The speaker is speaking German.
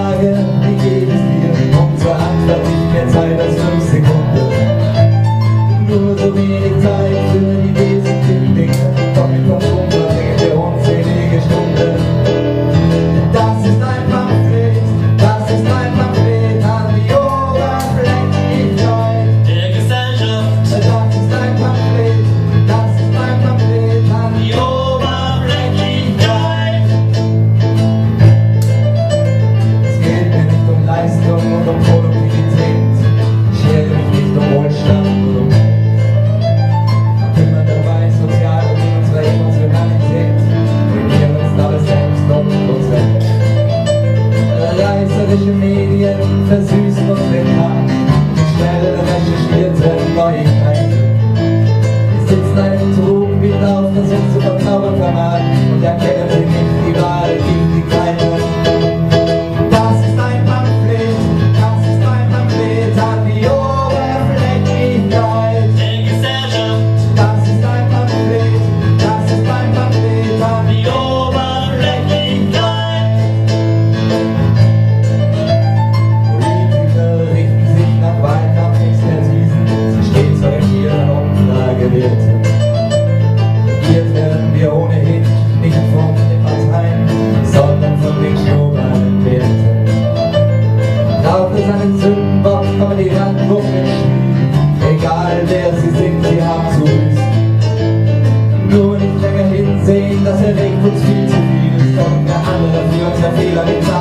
Frage, wie geht es dir? Und zur Antwort nicht mehr Zeit als 5 Sekunden. Nur so wenig Zeit für die wesentlichen Dinge, doch mit Konsum verbringen wir unzählige Stunden. Das ist ein Pamphlet an die Oberflächlichkeit der Gesellschaft. Das ist ein Pamphlet an Die Oberflächlichkeit. Es geht mir nicht um Leistung und um Produktivität. Ich schere mich nicht um Wohlstand und um Geld. Immer dabei sozial und in unserer Emotionalität. Wir uns alles selbst und uns weg. Reißerische Medien versüßen uns den Tag. Schnell recherchierte Neuigkeiten. Wir sitzen einem Trugbild auf, das uns zu verzaubern vermag, und erkennen sie nicht die wahre Giftigkeit. Das ist ein Pamphlet an die Oberflächlichkeit Der Gesellschaft. Das ist ein Pamphlet an Die Oberflächlichkeit. Politiker richten sich nach Wahlkampfexpertisen, sie stets orientieren Umfragewerten. Regiert werden wir ohnehin nicht von den Parteien, sondern von den globalen Werten. Braucht es einen Sündenbock, kommen die Randbuch ins Spiel. Egal wer sie sind, sie haben zu büßen. Nur nicht länger hinsehen, das erregt uns viel zu viel. Ist doch der andere für unser Fehler bezahlt.